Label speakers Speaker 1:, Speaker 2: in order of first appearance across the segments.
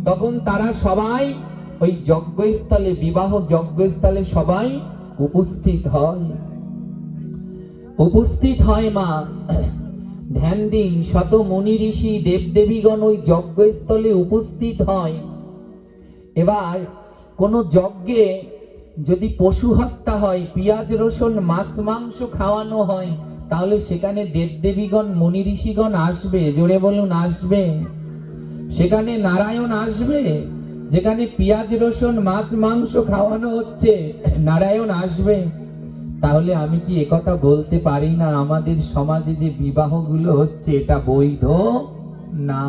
Speaker 1: তখন তারা সবাই ওই যজ্ঞস্থলে, বিবাহ যজ্ঞস্থলে সবাই উপস্থিত হয়। উপস্থিত হয় মা, ধ্যান দিন, শত মুনি ঋষি দেবদেবীগণ ওই যজ্ঞস্থলে উপস্থিত হয়। এবার কোন যজ্ঞে যদি পশু হত্যা হয়, পেঁয়াজ রসুন মাছ মাংস খাওয়ানো হয়, তাহলে সেখানে দেবদেবীগণ মুনি ঋষিগণ আসবে? জোরে বলুন, আসবে? সেখানে নারায়ণ আসবে? যেখানে পেঁয়াজ রসুন মাছ মাংস খাওয়ানো হচ্ছে, নারায়ণ আসবে? তাহলে আমি কি একথা বলতে পারি না আমাদের সমাজে যে বিবাহগুলো হচ্ছে এটা বৈধ না?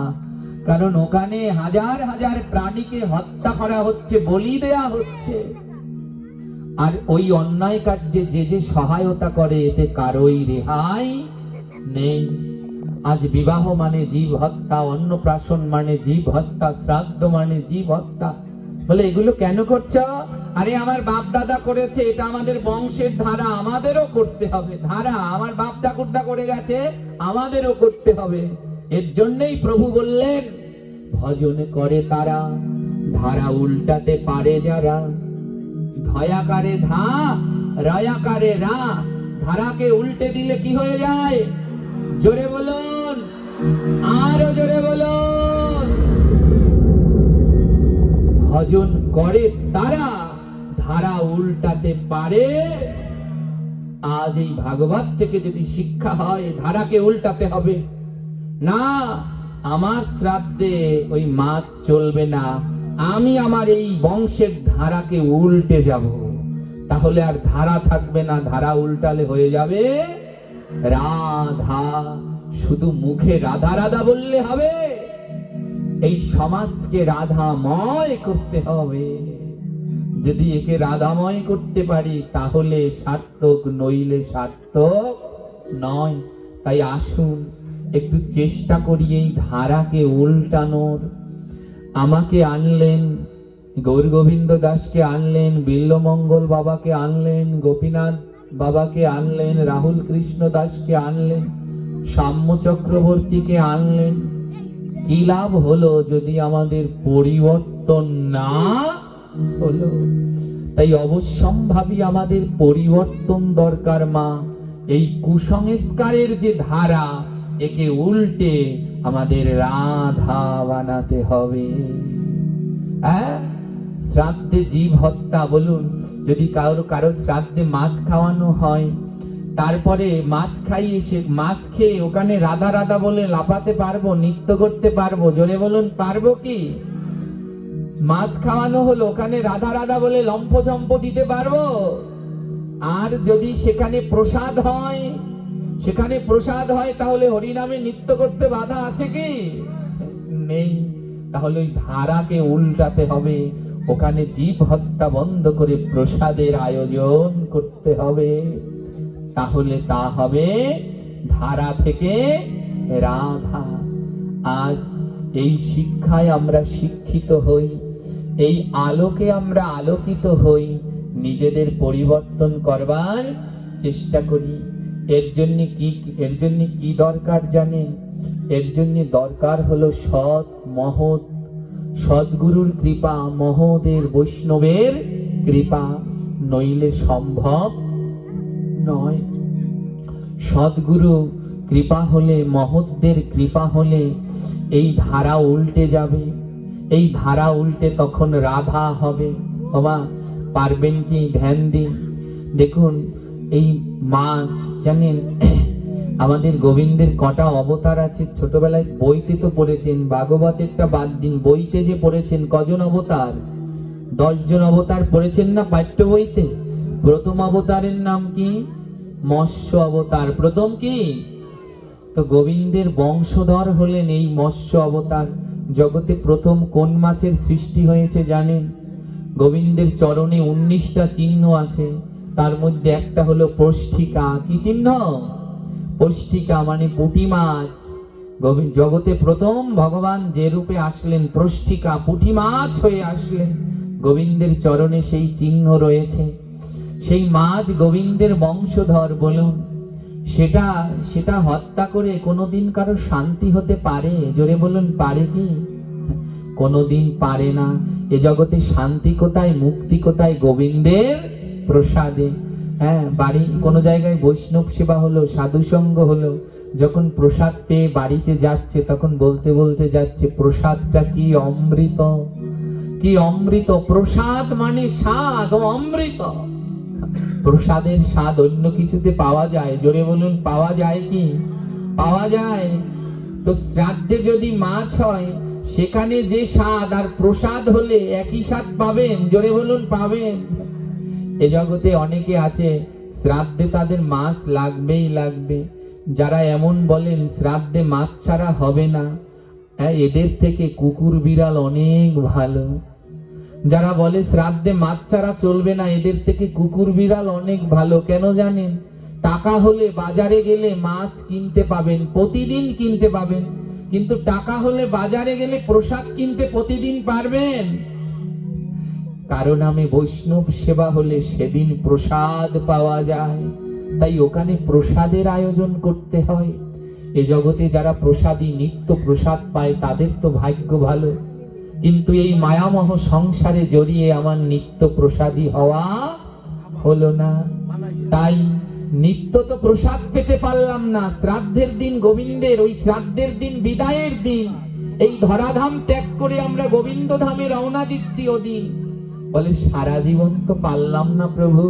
Speaker 1: কারণ ওখানে হাজার হাজার প্রাণীকে হত্যা করা হচ্ছে, বলি দেয়া হচ্ছে। আর ওই অন্যায় কার্যে যে যে সহায়তা করে, এতে কারোই রেহাই নেই। আজ বিবাহ মানে জীব হত্যা, অন্নপ্রাশন মানে জীব হত্যা, শ্রাদ্ধ মানে জীব হত্যা। বলে এগুলো কেন করছো? আরে আমার বাপ দাদা করেছে, এটা আমাদের বংশের ধারা, আমাদেরও করতে হবে। ধারা আমার বাপ ঠাকুরদা করে গেছে, আমাদেরও করতে হবে। এর জন্যই প্রভু বললেন, ভজন করে তারা, ধারা উল্টাতে পারে যারা। ধয়াকারে ধা, রয়াকারে রা। ধারাকে উল্টে দিলে কি হয়ে যায়? জোরে বলুন, আরো জোরে বলুন। ভজন করে তারা, ধারা উল্টাতে পারে। আজ এই ভাগবত থেকে যদি শিক্ষা হয়, ধারাকে উল্টাতে হবে না। আমার শ্রাদ্ধে ওই মাছ চলবে না, আমি আমার এই বংশের ধারাকে উল্টে যাব। তাহলে আর ধারা থাকবে না, ধারা উল্টালে হয়ে যাবে রাধা। শুধু মুখে রাধা রাধা বললে হবে? এই সমাজকে রাধাময় করতে হবে। যদি একে রাধাময় করতে পারি তাহলে সার্থক, নইলে সার্থক নয়। তাই আসুন একটু চেষ্টা করি এই ধারাকে উল্টানোর। আমাকে আনলেন, গৌর গোবিন্দ দাসকে আনলেন, বিল্লমঙ্গল বাবাকে আনলেন, গোপীনাথ বাবাকে আনলেন, রাহুল কৃষ্ণ দাসকে আনলেন, সাম্য চক্রবর্তীকে আনলেন। কি লাভ হলো যদি আমাদের পরিবর্তন না হলো? তাই অবশ্যম্ভাবী আমাদের পরিবর্তন দরকার মা। এই কুসংস্কারের যে ধারা, একে উল্টে আমাদের রাধা বানাতে হবে। শ্রাদ্ধে জীব হত্যা, বলুন, যদি কারো শ্রাদ্ধে মাছ খাওয়ানো হয়, তারপরে মাছ খাইয়ে সে মাছ খেয়ে ওখানে রাধা রাধা বলে লাফাতে পারবো, নৃত্য করতে পারবো? জোরে বলুন, পারবো কি? মাছ খাওয়ানো হলো, ওখানে রাধা রাধা বলে লম্ফঝম্প দিতে পারবো? আর যদি সেখানে প্রসাদ হয়, তাহলে হরিনামে নৃত্য করতে বাধা আছে কি? নেই। তাহলে ওই ধারাকে উল্টাতে হবে, ওখানে জীব হত্যা বন্ধ করে প্রসাদের আয়োজন করতে হবে। তাহলে তা হবে ধারা থেকে রাধা। আজ এই শিক্ষায় আমরা শিক্ষিত হই, এই আলোকে আমরা আলোকিত হই, নিজেদের পরিবর্তন করবার চেষ্টা করি। এর জন্য কি দরকার জানেন? এর জন্য দরকার হলো সৎ মহৎ, সদ্গুরুর কৃপা, মহোদের বৈষ্ণবের কৃপা, নইলে সম্ভব নয়। সদ্গুরু কৃপা হলে, মহৎদের কৃপা হলে এই ধারা উল্টে যাবে। এই ধারা উল্টে তখন রাধা হবে। বাবা পারবেন কি? ধ্যান দিন, দেখুন এই মাছ, জানেন আমাদের গোবিন্দের কটা অবতার আছে? ছোটবেলায় বইতে তো পড়েছেন, ভাগবতেরটা বাদ দিন, বইতে যে পড়েছেন কজন অবতার? 10 জন অবতার পড়েছেন না পাঠ্য বইতে? প্রথম অবতারের নাম কি? মৎস্য অবতার। প্রথম কি? তো গোবিন্দের বংশধর হলেন এই মৎস্য অবতার। জগতে প্রথম কোন মাছের সৃষ্টি হয়েছে জানেন? গোবিন্দের চরণে 19টা চিহ্ন আছে, তার মধ্যে একটা হলো পৃষ্ঠিকা। কি চিহ্ন? পৃষ্ঠিকা মানে পুঁটি মাছ। জগতে প্রথম ভগবান যে রূপে আসলেন, পৃষ্ঠিকা পুঁটি মাছ হয়ে আসলেন। গোবিন্দের চরণে সেই চিহ্ন রয়েছে। সেই মাছ গোবিন্দের বংশধর। বলুন, সেটা হত্যা করে কোনোদিন কারো শান্তি হতে পারে? জোরে বলুন, পারে কি? কোনোদিন পারে না। এ জগতে শান্তি কোথায়, মুক্তি কোথায়? গোবিন্দের প্রসাদে। হ্যাঁ, বাড়ি কোনো জায়গায় বৈষ্ণব সেবা হলো, সাধু সঙ্গ হলো, যখন প্রসাদ পেয়ে বাড়িতে যাচ্ছে তখন বলতে বলতে যাচ্ছে, প্রসাদটা কি অমৃত, কি অমৃত! প্রসাদ মানে স্বাদ ও অমৃত। প্রসাদের স্বাদ অন্য কিছুতে পাওয়া যায়? জোরে বলুন, পাওয়া যায় কি? পাওয়া যায়। তো শ্রাদ্ধে যদি মাছ হয় সেখানে যে স্বাদ, আর প্রসাদ হলে একই স্বাদ পাবেন? জোরে বলুন, পাবেন। এ জগতে অনেকে আছে শ্রাদ্ধে তাদের মাছ লাগবেই লাগবে। যারা এমন বলেন শ্রাদ্ধে মাছ ছাড়া হবে না, এদের থেকে কুকুর বিড়াল অনেক ভালো। যারা বলে শ্রাদ্ধে মাছ ছাড়া চলবে না, এদের থেকে কুকুর বিড়াল অনেক ভালো। কেন জানেন? টাকা হলে বাজারে গেলে মাছ কিনতে পাবেন, প্রতিদিন কিনতে পাবেন, কিন্তু টাকা হলে বাজারে গেলে প্রসাদ কিনতে প্রতিদিন পারবেন? কারণ আমি বৈষ্ণব সেবা হলে সেদিন প্রসাদ পাওয়া যায়, তাই ওখানে প্রসাদের আয়োজন করতে হয়। এ জগতে যারা প্রসাদী নিত্য প্রসাদ পায় তাদের তো ভাগ্য ভালো, কিন্তু এই মায়ামহ সংসারে জড়িয়ে আমার নিত্য প্রসাদী হওয়া হলো না। তাই নিত্য তো প্রসাদ পেতে পারলাম না। শ্রাদ্ধের দিন গোবিন্দের, ওই শ্রাদ্ধের দিন বিদায়ের দিন, এই ধরাধাম ত্যাগ করে আমরা গোবিন্দ ধামে রওনা দিচ্ছি। ওদিন বলে সারা জীবন তো পারলাম না প্রভু,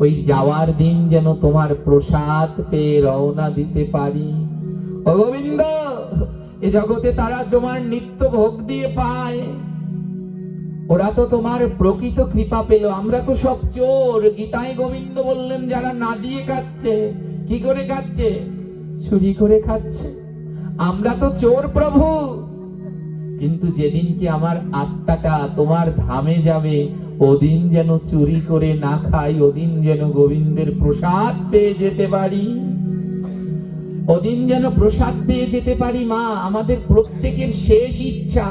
Speaker 1: ওই যাওয়ার দিন যেন তোমার প্রসাদ পেয়ে রওনা দিতে পারি। ও গোবিন্দ, এ জগতে তারা তোমার নিত্য ভোগ দিয়ে পায়, ওরা তো তোমার প্রকৃত কৃপা পেল। আমরা তো সব চোর। গীতায় গোবিন্দ বললেন যারা না দিয়ে খাচ্ছে, কি করে খাচ্ছে? চুরি করে খাচ্ছে। আমরা তো চোর প্রভু। কিন্তু যেদিন কি আমার আত্মাটা তোমার ধামে যাবে, ওদিন যেন চুরি করে না খাই, ওদিন যেন গোবিন্দের প্রসাদ পেয়ে যেতে পারি, ওদিন যেন প্রসাদ পেয়ে যেতে পারি। মা, আমাদের প্রত্যেকের শেষ ইচ্ছা,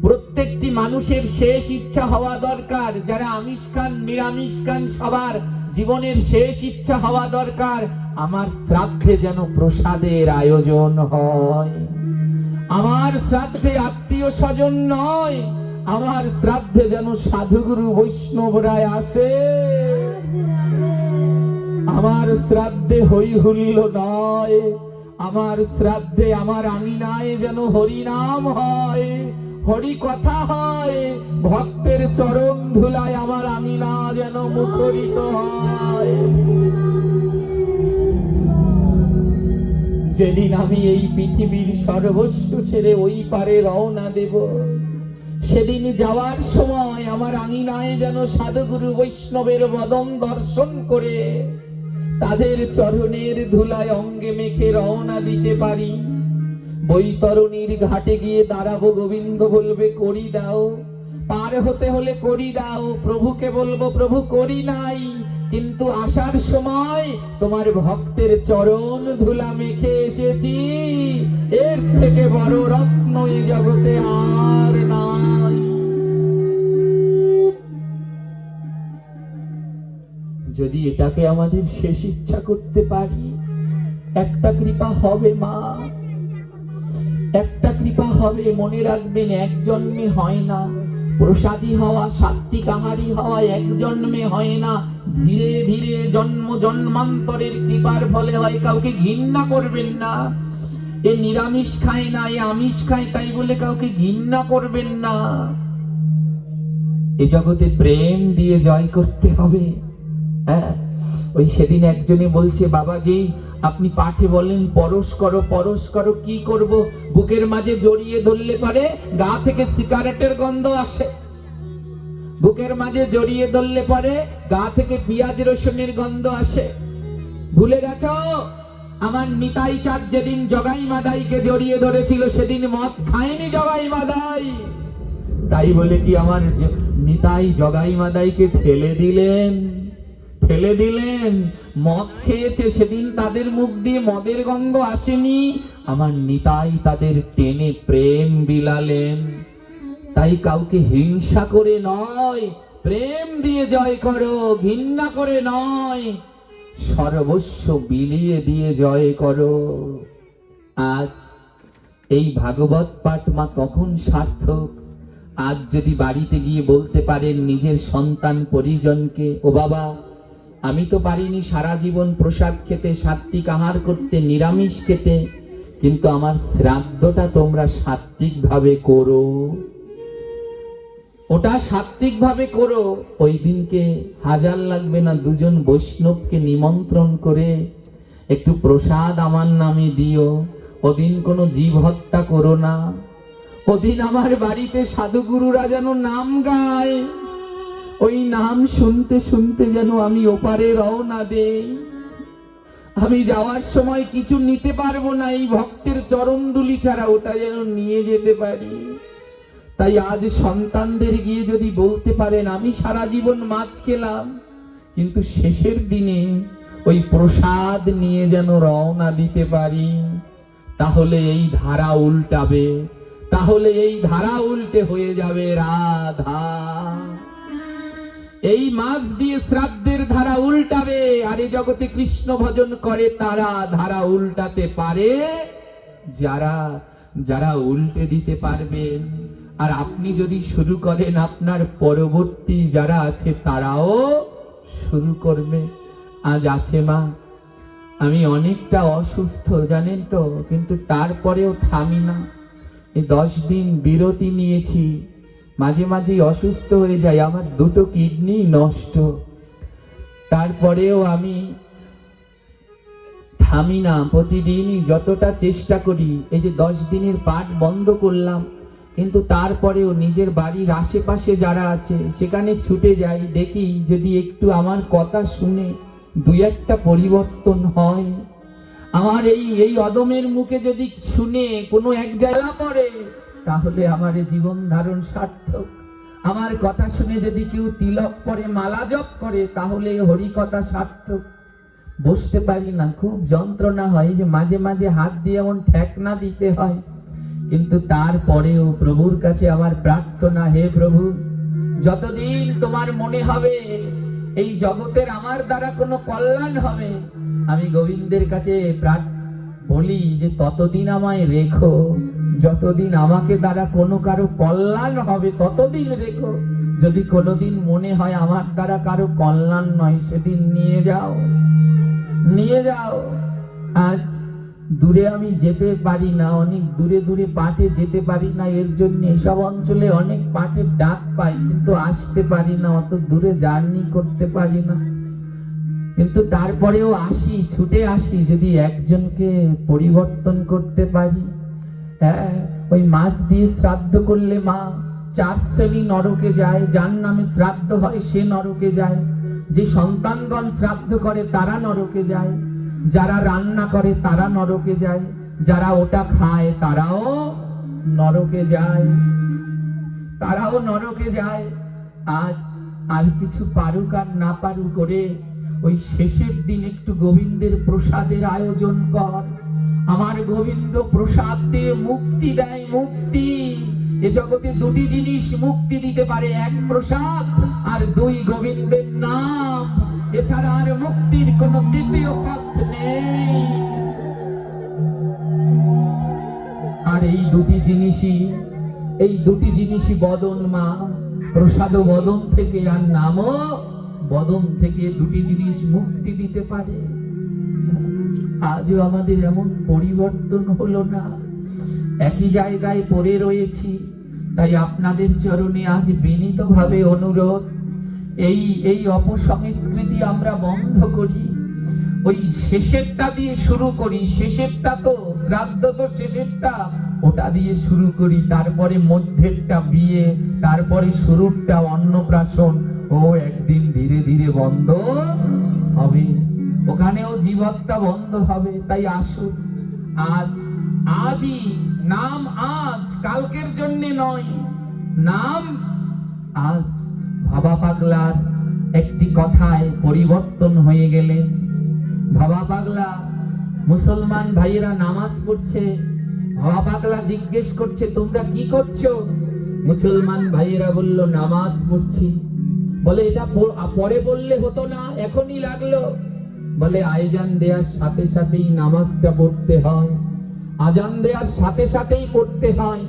Speaker 1: প্রত্যেকটি মানুষের শেষ ইচ্ছা হওয়া দরকার। যারা আমিষ খান, নিরামিষ খান, সবার জীবনের শেষ ইচ্ছা হওয়া দরকার, আমার শ্রাদ্ধে যেন প্রসাদের আয়োজন হয়। আমার শ্রাদ্ধে আত্মীয় স্বজন নয়, আমার শ্রাদ্ধে যেন সাধুগুরু বৈষ্ণবরায় আসে। আমার শ্রাদ্ধে হই হুল্ল নয়, আমার শ্রাদ্ধে আমার আঙিনায় যেন হরিনাম হয়, হরি কথা হয়, ভক্তের চরণ ধুলায় আমার আঙিনা যেন মুখরিত হয়। যেদিন আমি এই পৃথিবীর সর্বস্ব ছেড়ে ওই পারে রওনা দেব, সেদিন যাওয়ার সময় আমার আঙিনায় যেন সাধুগুরু বৈষ্ণবের বদন দর্শন করে তাদের চরণের ধুলায় অঙ্গে মেখে রওনা দিতে পারি। বৈতরণীর ঘাটে গিয়ে দাঁড়াবো, গোবিন্দ বলবে করি দাও, পার হতে হলে করি দাও। প্রভুকে বলবো প্রভু করি নাই, কিন্তু আসার সময় তোমার ভক্তের চরণ ধুলা মেখে এসেছি, এর থেকে বড় রত্ন এই জগতে আর নাই। যদি এটাকে আমাদের শেষ ইচ্ছা করতে পারি, একটা কৃপা হবে মা, একটা কৃপা হবে। মনে রাখবেন, এক জন্মে হয় না প্রসাদী হওয়া, সাত্বিক আহারী হওয়া, এক জন্মে হয় না, ধীরে ধীরে জন্ম জন্মান্তরের কৃপার ফলে হয়। কাউকে ঘৃণা করবেন না, এ নিরামিষ খায় না, এ আমিষ খায়, তাই বলে কাউকে ঘৃণা করবেন না। এ জগতে প্রেম দিয়ে জয় করতে হবে। হ্যাঁ, ওই সেদিন একজনে বলছে, বাবাজি আপনি পাঠে বলেন পরশ করো, পরশ করো, কি করব? বুকের মাঝে জড়িয়ে ধরলে পারে গা থেকে সিগারেটের গন্ধ আসে, বুকের মাঝে জড়িয়ে ধরলে পারে গা থেকে পেঁয়াজ রসুনের গন্ধ আসে। ভুলে গেছ আমার নিতাই চাঁদ যেদিন জগাই মাদাইকে জড়িয়ে ধরেছিল, সেদিন মদ খায়নি জগাই মাদাই, তাই বলে কি আমার নিতাই জগাই মাদাইকে ঠেলে দিলেন? ঠেলে দিলেন? মদ খেয়েছে, সেদিন তাদের মুখ দিয়ে মদের গন্ধ আসেনি, আমার নিতাই তাদের টেনে প্রেম বিলালেন। তাই কাউকে হিংসা করে নয়, প্রেম দিয়ে জয় করো, ঘৃণা করে নয়, সর্বস্ব বিলিয়ে দিয়ে জয় করো। আজ এই ভাগবত পাঠ মা তখন সার্থক আজ যদি বাড়িতে গিয়ে বলতে পারেন নিজের সন্তান পরিজনকে, ও বাবা, আমি তো পারিনি সারা জীবন প্রসাদ খেতে, সাত্বিক আহার করতে, নিরামিষ খেতে, কিন্তু আমার শ্রাদ্ধটা তোমরা সাত্বিক ভাবে করো, ওটা সাত্বিক ভাবে করো। ওই দিনকে হাজার লাগবে না, দুজন বৈষ্ণবকে নিমন্ত্রণ করে একটু প্রসাদ আমার নামে দিও। ওদিন কোনো জীব হত্যা করো না। ওদিন আমার বাড়িতে সাধুগুরুরা যেন নাম গায়, ওই নাম শুনতে শুনতে যেন আমি ওপারে রওনা দেই। আমি যাওয়ার সময় কিছু নিতে পারবো না, এই ভক্তের চরণধুলি ছাড়া ওটা যেন নিয়ে যেতে পারি। তাই আজ সন্তানদের গিয়ে যদি বলতে পারেন আমি সারা জীবন মাছ খেলাম, কিন্তু শেষের দিনে ওই প্রসাদ নিয়ে যেন রওনা দিতে পারি, তাহলে এই ধারা উল্টাবে, তাহলে এই ধারা উল্টে হয়ে যাবে রাধা। এই মাছ দিয়ে শ্রাদ্ধের ধারা উল্টাবে, আর এই জগতে কৃষ্ণ ভজন করে তারা ধারা উল্টাতে পারে, যারা যারা উল্টে দিতে পারবেন। আর আপনি যদি শুরু করেন, আপনার পরবর্তী যারা আছে তারাও শুরু করবে। আজ আছে মা, আমি অনেকটা অসুস্থ জানেন তো, কিন্তু তারপরেও থামি না। এই 10 দিন বিরতি নিয়েছি, মাঝে মাঝে অসুস্থ হয়ে যাই, আমার 2টো কিডনি নষ্ট, তারপরেও আমি থামি না, প্রতিদিনই যতটা চেষ্টা করি। এই যে 10 দিনের পাঠ বন্ধ করলাম, কিন্তু তারপরেও নিজের বাড়ির আশেপাশে যারা আছে সেখানে ছুটে যাই, দেখি যদি একটু আমার কথা শুনে 2-1টা পরিবর্তন হয়। আমার এই অদমের মুখে যদি শুনে কোনো এক জায়গা পড়ে, তাহলে আমার জীবন ধারণ সার্থক। আমার কথা শুনে যদি কেউ তিলক পরে, মালা জপ করে, তাহলে হরি কথা সার্থক। বসতে পারি না, খুব যন্ত্রণা হয়, যে মাঝে মাঝে হাত দিয়ে এমন ঠেকনা দিতে হয়, কিন্তু তারপরেও প্রভুর কাছে আমার প্রার্থনা, হে প্রভু, যতদিন তোমার মনে হবে এই জগতের আমার দ্বারা কোনো কল্যাণ হবে, আমি গোবিন্দের কাছে বলি যে ততদিন আমায় রেখো। যতদিন আমাকে দ্বারা কোনো কারো কল্যাণ হবে ততদিন রেখো। যদি কোনোদিন মনে হয় আমার দ্বারা কারো কল্যাণ নয়, সেদিন নিয়ে যাও, নিয়ে যাও। আজ দূরে আমি যেতে পারি না, অনেক দূরে দূরে পাঠে যেতে পারি না, এর জন্য এসব অঞ্চলে অনেক পাঠের ডাক পাই, কিন্তু আসতে পারি না, অত দূরে জার্নি করতে পারি না। কিন্তু তারপরেও আসি, ছুটে আসি, যদি একজনকে পরিবর্তন করতে পারি। হ্যাঁ, ওই মাছ দিয়ে শ্রাদ্ধ করলে মা 4 শ্রেণী নরকে যায়। যার নামে শ্রাদ্ধ হয় সে নরকে যায়, যে সন্তানগণ শ্রাদ্ধ করে তারা নরকে যায়, যারা রান্না করে তারা নরকে যায়, যারা ওটা খায় তারাও নরকে যায়, তারাও নরকে যায়। আজ আর কিছু পারুক আর না পারুক করে ওই শেষের দিন একটু গোবিন্দের প্রসাদের আয়োজন কর। আমার গোবিন্দ প্রসাদ দিয়ে মুক্তি দেয়, মুক্তি। এ জগতে 2টি জিনিস মুক্তি দিতে পারে, 1 প্রসাদ আর 2 গোবিন্দের নাম। এছাড়া আর মুক্তির কোন দ্বিতীয় পথ নেই। আর এই 2টি জিনিসই বদন মা, প্রসাদ বদন থেকে আর নামও বদন থেকে, 2টি জিনিস মুক্তি দিতে পারে। আজও আমাদের এমন পরিবর্তন হলো না, একই জায়গায় পড়ে রয়েছি। তাই আপনাদের চরণে আজ বিনীতভাবে অনুরোধ, এই অপসংস্কৃতি আমরা বন্ধ করি। ওই শেষেরটা দিয়ে শুরু করি, শেষেরটা তো শ্রাদ্ধ, তো শেষেরটা ওটা দিয়ে শুরু করি, তারপরে মধ্যেরটা বিয়ে, তারপরে শুরুরটা অন্নপ্রাশন। ও একদিন ধীরে ধীরে বন্ধ হবে, ওখানেও জীবনটা বন্ধ হবে। তাই আসুন, আজই নাম, আজ কালকের জন্য নয়, নাম আজ। ভাবা পাগলার একটি কথায় পরিবর্তন হয়ে গেলেন। ভাবা পাগলা, মুসলমান ভাইয়েরা নামাজ পড়ছে, ভাবা পাগলা জিজ্ঞেস করছে তোমরা কি করছো? মুসলমান ভাইয়েরা বলল নামাজ পড়ছি। বলে এটা পরে বললে হতো না, এখনই লাগলো? বলে আজান দেওয়ার সাথে সাথেই নামাজটা পড়তে হয়, আজান দেওয়ার সাথে সাথেই পড়তে হয়।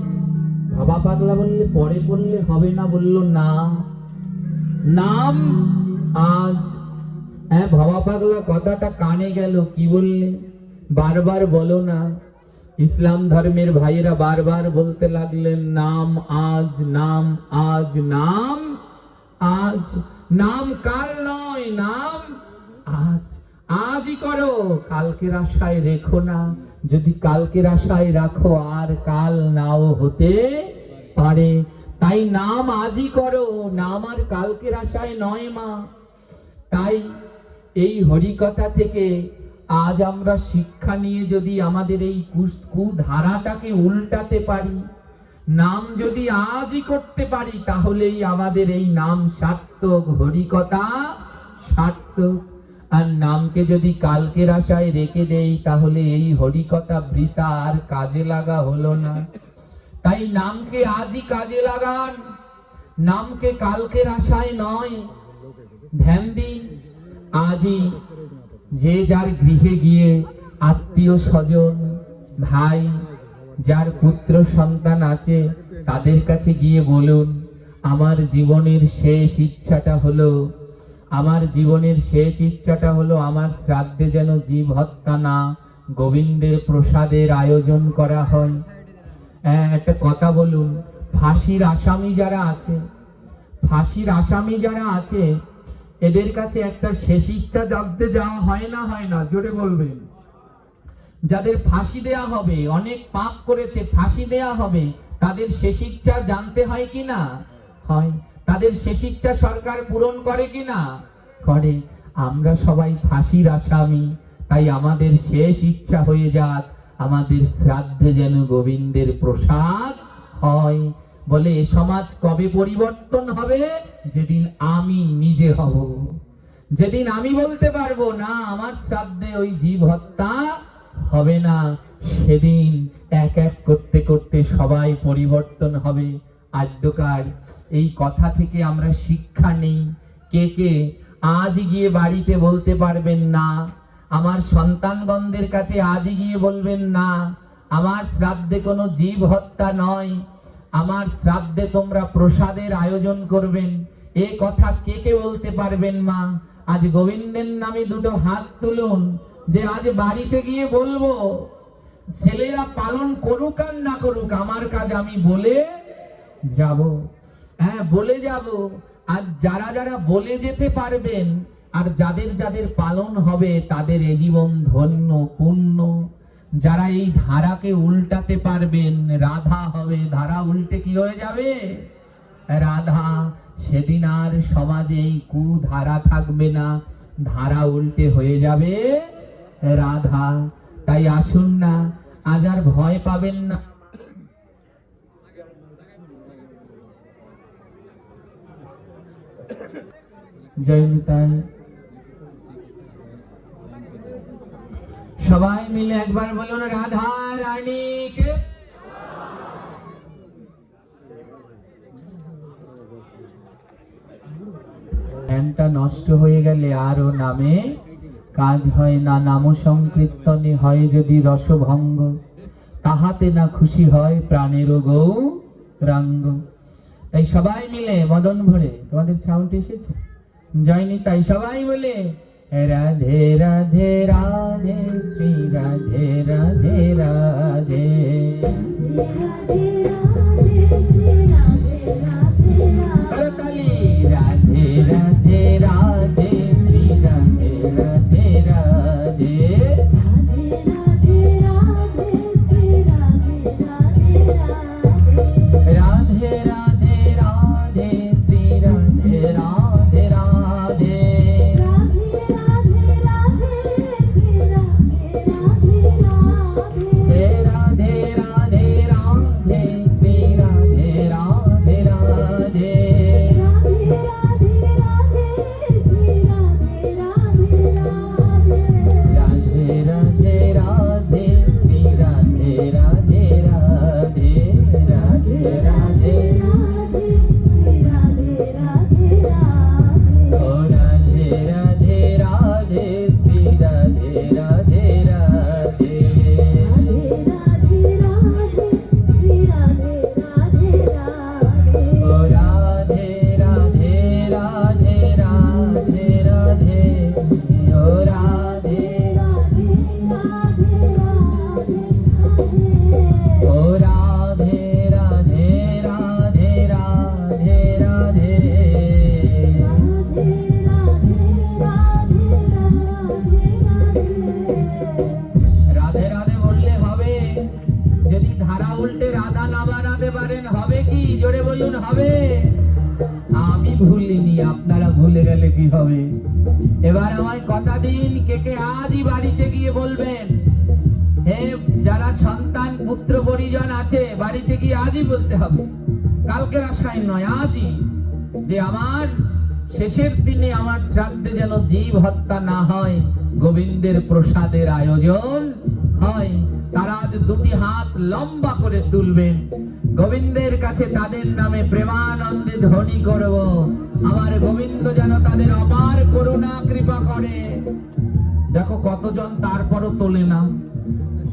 Speaker 1: ভাবা পাগলা বললে পরে বললে হবে না, বলল না, নাম আজ। হ্যাঁ, ভাবা পাগলা কথাটা কানে গেল, কি বললে? বারবার বলো না। ইসলাম ধর্মের ভাইয়েরা বারবার বলতে লাগলেন, নাম আজ, নাম আজ, নাম আজ। নাম কাল নয়, নাম আজ। আজই করো, কালকের আশায় রেখো না। যদি কালকের আশায় রাখো আর কাল নাও হতে পারে। তাই নাম আজই করো, নাম আর কালকের আশায় নয় মা। তাই এই হরিকথা থেকে আজ আমরা শিক্ষা নিয়ে যদি আমাদের এই কুধারাটাকে উল্টাতে পারি, নাম যদি আজই করতে পারি, তাহলেই আমাদের এই নাম সার্থক, হরিকথা সার্থক। আর নামকে যদি কালকের আশায় রেখে দেই, তাহলে এই হরিকথা বৃথা, আর কাজে লাগা হলো না। তাই নামকে আজই কাজে লাগান, নামকে কালকের আশায় নয়। ধ্যান দিন, আজই যে যার গৃহে গিয়ে আত্মীয় স্বজন, ভাই, যার পুত্র সন্তান আছে, তাদের কাছে গিয়ে বলুন, আমার জীবনের শেষ ইচ্ছাটা হলো, আমার জীবনের শেষ ইচ্ছাটা হলো আমার শ্রাদ্ধে যেন জীব হত্যা না, গোবিন্দের প্রসাদের আয়োজন করা হয়। একটা কথা বলুন, ফাঁসির আসামি যারা আছে, ফাঁসির আসামি যারা আছে, এদের কাছে একটা শেষ ইচ্ছা জানতে যাওয়া হয় না, হয় না? জোরে বলবেন। যাদের ফাঁসি দেয়া হবে, অনেক পাপ করেছে, ফাঁসি দেয়া হবে, তাদের শেষ ইচ্ছা জানতে হয় কি না? হয়। তাদের শেষ ইচ্ছা সরকার পূরণ করে কি না? করে। আমরা সবাই ফাঁসির আসামি, তাই আমাদের শেষ ইচ্ছা হয়ে যাক আমাদের শ্রাদ্ধে যেন গোবিন্দের প্রসাদ হয়। বলে এ সমাজ কবে পরিবর্তন হবে? যেদিন আমি নিজে হব, যেদিন আমি বলতে পারবো না আমার শ্রাদ্ধে ওই জীব হত্যা হবে না, সেদিন এক এক করতে করতে সবাই পরিবর্তন হবে। আদ্যকার এই কথা থেকে আমরা শিক্ষা নেই। কে কে আজ গিয়ে বাড়িতে বলতে পারবেন না, আমার সন্তানগণদের কাছে আজ গিয়ে বলবেন না, আমার শ্রাদ্ধে কোনো জীব হত্যা নয়, আমার শ্রাদ্ধে তোমরা প্রসাদের আয়োজন করবেন? এ কথা কে কে বলতে পারবেন মা? আজ গোবিন্দের নামে দুটো হাত তুলুন, যে আজ বাড়িতে গিয়ে বলবো। ছেলেরা পালন করুক আর না করুক, আমার কাজ আমি বলে যাব। হ্যাঁ, বলে যাব। আর যারা যারা বলে যেতে পারবেন, আর যাদের যাদের পালন হবে, তাদের এ জীবন ধন্য পূর্ণ। যারা এই ধারাকে উল্টাতে পারবেন, রাধা হবে। ধারা উল্টে কি হয়ে যাবে? রাধা। সেদিন আর সমাজে এই কুধারা থাকবে না, ধারা উল্টে হয়ে যাবে রাধা। তাই আসুন না, আজ আর ভয় পাবেন না। জয় নিতাই। সবাই মিলে একবার বলুন, রাধা রানী কে। ধ্যানটা নষ্ট হয়ে গেলে আরো নামে কাজ হয় না। নাম সংকীর্তনে হয় যদি রসভঙ্গ, তাহাতে না খুশি হয় প্রাণের গৌরাঙ্গ। তাই সবাই মিলে মদন ভরে, তোমাদের সাউন্ড এসেছে? জয়নি। তাই সবাই বলে, রাধে রাধে রাধে শ্রী রাধে রাধে রাধে। করতালি, রাধে রাধে রাধে শ্রী রাধে রাধে রাধে। রাধে রাধে রাধে শ্রী রাধে রাধে রাধে। রাধে রাধে রাধে জোরে বলুন হবে? আমি ভুলিনি, আপনারা ভুলে গেলে কি হবে? এবার আমায় কথা দিন, কে কে আজই বাড়িতে গিয়ে বলবেন, হে যারা সন্তান পুত্র পরিজন আছে বাড়িতে গিয়ে আজই বলতে হবে, কালকের আশায় নয়, আজই, যে আমার শেষের দিনে আমার শ্রাদ্ধে যেন জীব হত্যা না হয়, গোবিন্দের প্রসাদের আয়োজন হয়। তারা আজ দুটি হাত লম্বা করে তুলবেন, গোবিন্দের কাছে তাদের নামে প্রেমানন্দে ধ্বনি করব, আমার গোবিন্দ যেন তাদের অপার করুণা কৃপা করে। দেখো কতজন তারপরও তোলে না।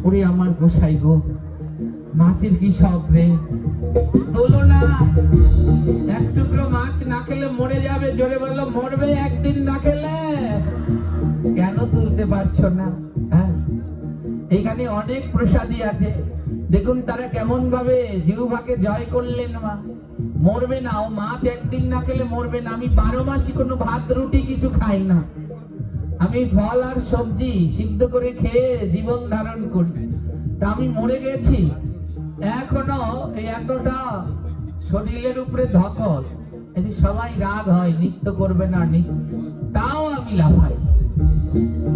Speaker 1: ওরে আমার গোসাই গো, মাছের কি শখ রে, তোলো না। এক টুকরো মাছ না খেলে মরে যাবে, জোরে বললো মরবে একদিন না খেলে। কেন তুলতে পারছো না? হ্যাঁ, এখানে অনেক প্রসাদী আছে, দেখুন তারা কেমন ভাবে জিহ্বাকে জয় করলেন। মা মরবে না, ও মাছ একদিন না খেলে মরবে না। আমি 12 মাসই কোনো ভাত রুটি কিছু খাই না, আমি ফল আর সবজি সিদ্ধ করে খেয়ে জীবন ধারণ করি। তা আমি মরে গেছি, এখনো এই এতটা শরীরের উপরে ধকল, এতে সবাই রাগ হয়, নিত্য করবে না, তাও আমি লাফাই।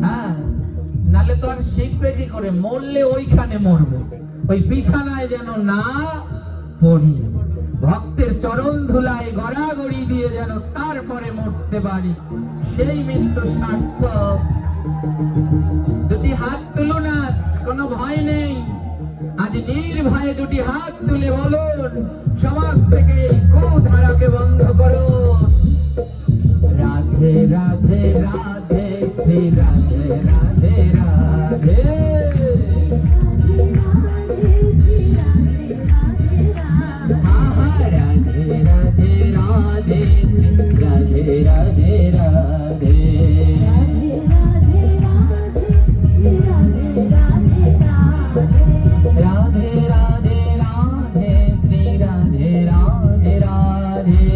Speaker 1: হ্যাঁ, নালে তো আর শিখবে কি করে? মরলে ওইখানে মরবো, ওই বিছানায় যেন না পড়ি, ভক্তের চরণ ধুলায় গড়াগড়ি দিয়ে যেন তারপরে মরতে পারি, সেই মৃত্যু সার্থক। দুটি হাত তুলুন, আজ কোনো ভয় নেই, আজ নির্ভয়ে দুটি হাত তুলে বলুন, সমাজ থেকে এই কুধারাকে বন্ধ করুন। রাধে রাধে রাধে শ্রী রাধে রাধে রাধে, রাধে রাধে রাধে শ্রী রাধে রাধে রাধে, রাধে রাধে রাধে শ্রী রাধে রাধে রাধে,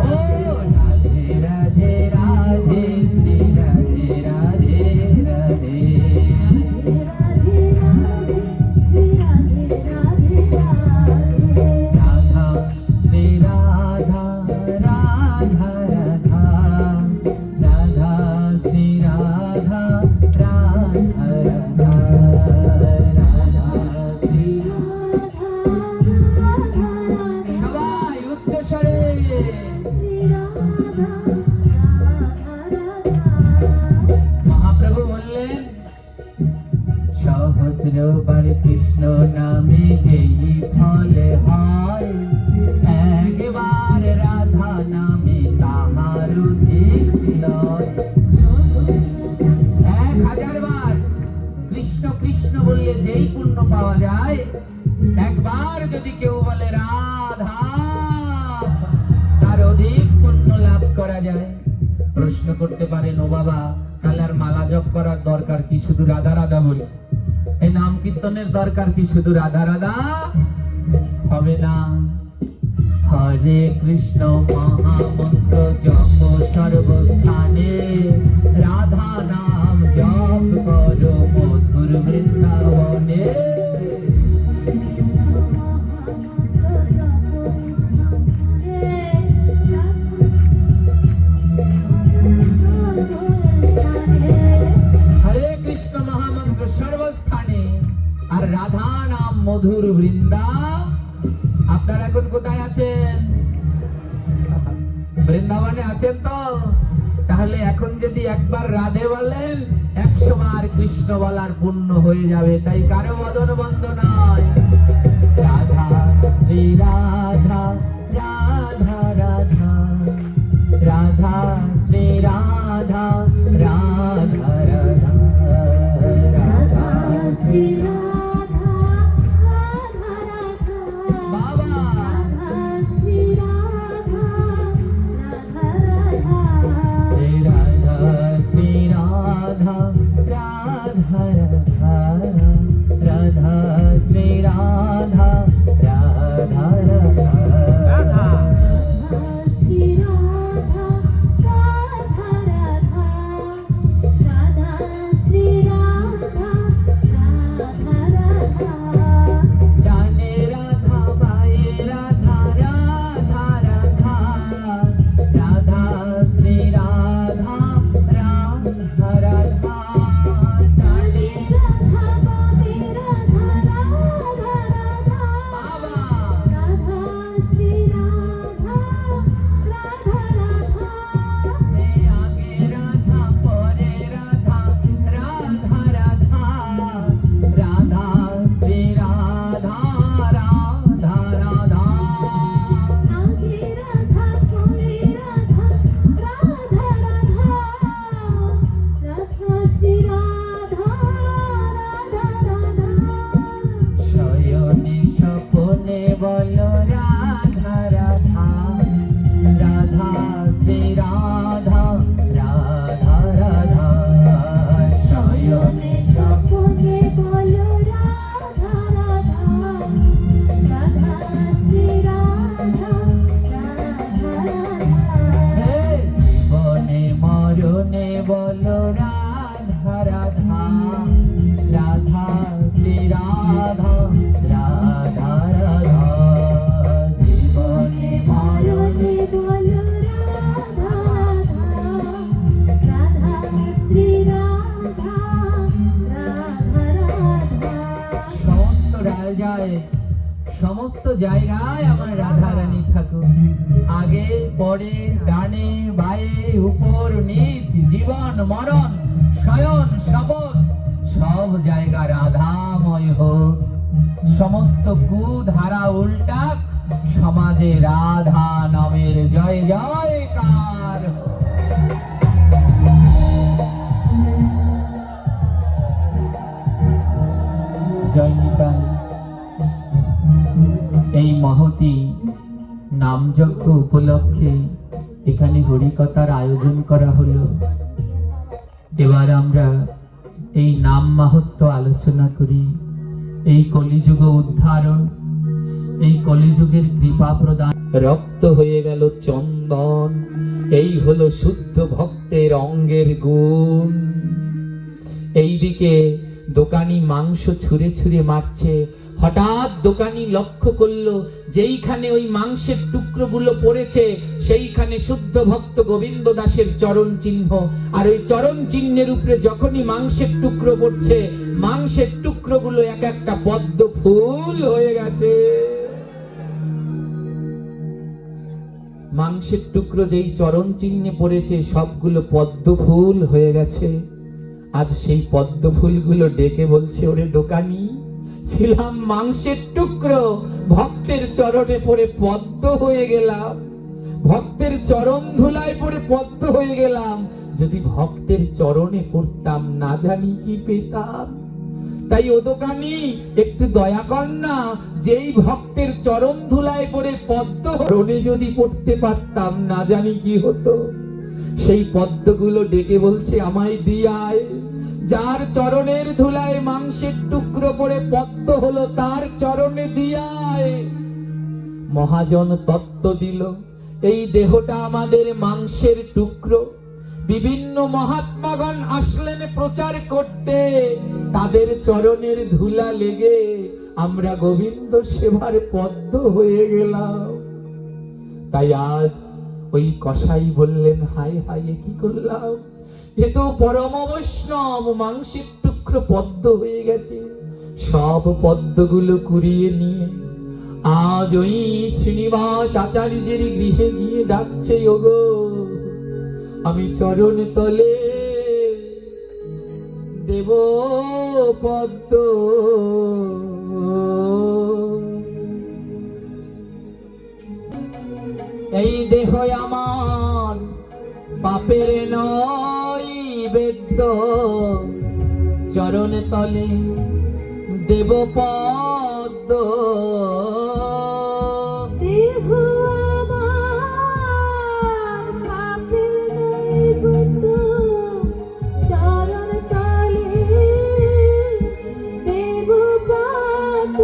Speaker 1: ও রাধে রাধে রাধে শ্রী রাধে রাধে রাধে, রাধা শ্রী রাধা রাধা রাধা, রাধা শ্রী রাধা রাধা রাধা, রাধা শ্রী, সবাই উচ্চ স্বরে। মহাপ্রভু বললেন, সহস্রবার কৃষ্ণ নামে যেই ফল হয়, একবার রাধা নামে তাহার অধিক নয়। 1000 বার কৃষ্ণ কৃষ্ণ বললে যেই পুণ্য পাওয়া যায়, একবার যদি কেউ বলে রাধা, তার অধিক পুণ্য লাভ করা যায়। প্রশ্ন করতে পারেন, ও বাবা তাহলে আর মালা জপ করার দরকার কি, শুধু রাধা রাধা বলি? এই নাম কীর্তনের দরকার কি শুধু রাধা রাধা? হবে না। হরে কৃষ্ণ মহামন্ত্র জপ সর্বস্থানে, রাধা নাম জপ করো মধুর বৃন্দাবনে। হরে কৃষ্ণ মহামন্ত্র সর্বস্থানে, আর রাধা নাম মধুর বৃন্দা। আপনারা এখন কোথায় আছেন? বৃন্দাবনে আছেন তো? তাহলে এখন যদি একবার রাধে বলেন, 100 বার কৃষ্ণ বলার পুণ্য হয়ে যাবে। তাই কারো মদন বন্ধ নয়। রাধা শ্রী রাধা রাধা রাধা, রাধা শ্রী রাধা রাধা রাধা, রাধা শ্রী রাধা রাধা, রাধা শ্রী রাধা রাধা রাধা। বলো রাধা রাধা, রাধা শ্রী রাধা, রাধা রাধা।
Speaker 2: শয়নে স্বপ্নে বলো রাধা রাধা, রাধা শ্রী রাধা, রাধা রাধা।
Speaker 1: জীবনে মরণে বলো রাধা রাধা, রাধা শ্রী রাধা, রাধা রাধা। জীবনে মরণে
Speaker 2: বলো রাধা রাধা, রাধা শ্রী রাধা, রাধা রাধা।
Speaker 1: সমস্ত রাজায়, সমস্ত জায়গায় আমার রাধা রানী থাকুক। আগে পরে, ডানে বায়ে, উপর নিচ, জীবন মরণ, শয়ন স্বপন, সব জায়গা রাধাময় হোক। সমস্ত কুধারা উল্টাক, সমাজে রাধা নামের জয় জয়কার হোক। জয় নিতাই। এই মহতি নামযজ্ঞ উপলক্ষে এখানে হরিকথার আয়োজন করা হলো। এবার আমরা এই নাম মাহাত্ম্য আলোচনা করি। এই কলিযুগ উদ্ধারণ, এই কলিযুগের কৃপা প্রদান। রক্ত হয়ে গেল চন্দন, এই হলো শুদ্ধ ভক্তের অঙ্গের গুণ। এইদিকে দোকানি মাংস ছুঁড়ে ছুঁড়ে মারছে। হঠাৎ দোকানি লক্ষ্য করলো যেইখানে ওই মাংসের টুকরোগুলো পড়েছে সেইখানে শুদ্ধ ভক্ত গোবিন্দ দাসের চরণ চিহ্ন। আর ওই চরণ চিহ্নের উপরে যখনই মাংসের টুকরো পড়ছে, মাংসের টুকরোগুলো এক একটা পদ্ম ফুল হয়ে গেছে। মাংসের টুকরো যেই চরণ চিহ্নে পড়েছে সবগুলো পদ্ম ফুল হয়ে গেছে। আজ সেই পদ্ম ফুলগুলো ডেকে বলছে, ওরে দোকানি, ছিলাম মাংসের টুকরো, ভক্তের চরণে পড়ে পদ্ম হয়ে গেলাম। ভক্তের চরণ ধুলায় পড়ে পদ্ম হয়ে গেলাম। যদি ভক্তের চরণে পড়তাম না জানি কি পেতাম। তাই ও দোকানি, একটু দয়া কর না, যেই ভক্তের চরণ ধুলায় পড়ে পদ্ম চরণে যদি পড়তে পারতাম না জানি কি হতো। সেই পদ্মগুলো ডেকে বলছে, আমায় দিয়ায়। যার চরণের ধুলায় মাংসের টুকরো পড়ে পদ্ম হলো, তার চরণে দিয়ায়। মহাজন তত্ত্ব দিল, এই দেহটা আমাদের মাংসের টুকরো। বিভিন্ন মহাত্মাগণ আসলেন প্রচার করতে, তাদের চরণের ধুলা লেগে আমরা গোবিন্দ সেবার পদ্ম হয়ে গেলাম। তাই আজ ওই কসাই বললেন, হায় হায়, কি করলাম? এ তো পরম বৈষ্ণব, মাংসের টুকরো পদ্ম হয়ে গেছে। সব পদ্মগুলো কুড়িয়ে নিয়ে আজ ওই শ্রীনিবাস আচার্যের গৃহে গিয়ে ডাকছে, ওগো, আমি চরণ তলে দেব পদ্ম। এই দেহ আমার পাপের নয় বেদ্য, চরণ তলে দেব পদ্ম।
Speaker 2: দেহ আমার পাপের নৈবেদ্য, চরণ তলে দেব পদ্ম।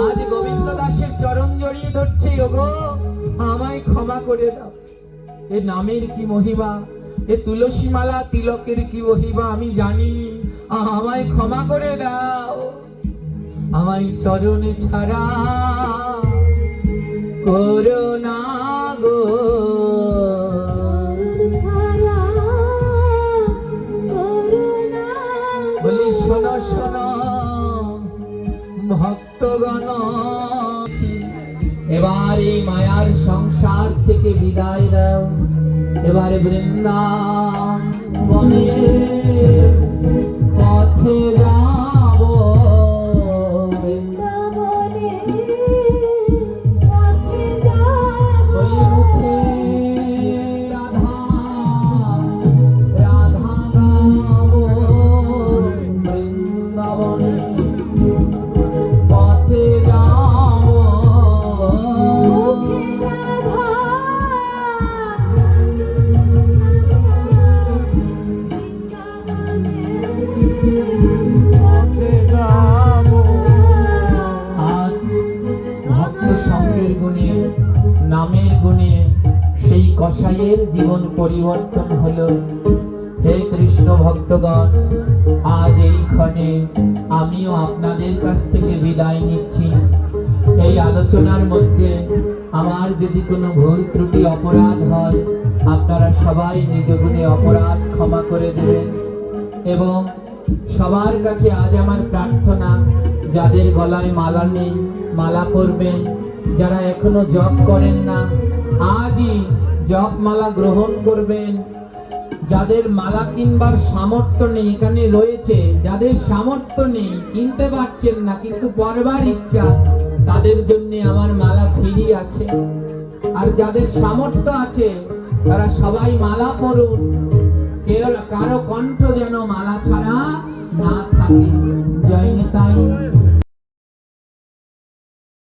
Speaker 1: আজ গোবিন্দ দাসের চরণ জড়িয়ে ধরছে, ওগো, আমায় ক্ষমা করে দাও। এ নামের কি মহিমা, এ তুলসী মালা তিলকের কি মহিমা আমি জানি। আমায় ক্ষমা করে দাও। আমায় চরণে ছাড়া করো না গো। বলি শোনো শোনো ভক্তগণ, এবার এই মায়ার সংসার থেকে বিদায় দাও। এবারে বৃন্দাবনে পথে যাব। বলি মুখে রাধা রাধা গাবো, বৃন্দাবনে পথে যাব। জীবন পরিবর্তন হলো। হে কৃষ্ণ ভক্তগণ, আজ এই ক্ষণে আমিও আপনাদের কাছ থেকে বিদায় নিচ্ছি। এই আলোচনার মধ্যে আমার যদি কোনো ভুল ত্রুটি অপরাধ হয়, আপনারা সবাই নিজ গুণে অপরাধ ক্ষমা করে দেবেন। এবং সবার কাছে আজ আমার প্রার্থনা, যাদের গলায় মালা নেই মালা পরবেন, যারা এখনো জপ করেন না আজই জপ মালা গ্রহণ করবেন। যাদের মালা কিনবার সামর্থ্য নেই, এখানে রয়েছে যাদের সামর্থ্য নেই, কিনতে পারছেন না কিন্তু পরবার ইচ্ছা, তাদের জন্য আমার মালা ফ্রি আছে। আর যাদের সামর্থ্য আছে তারা সবাই মালা পরুন, কারো কণ্ঠ যেন মালা ছাড়া না থাকে।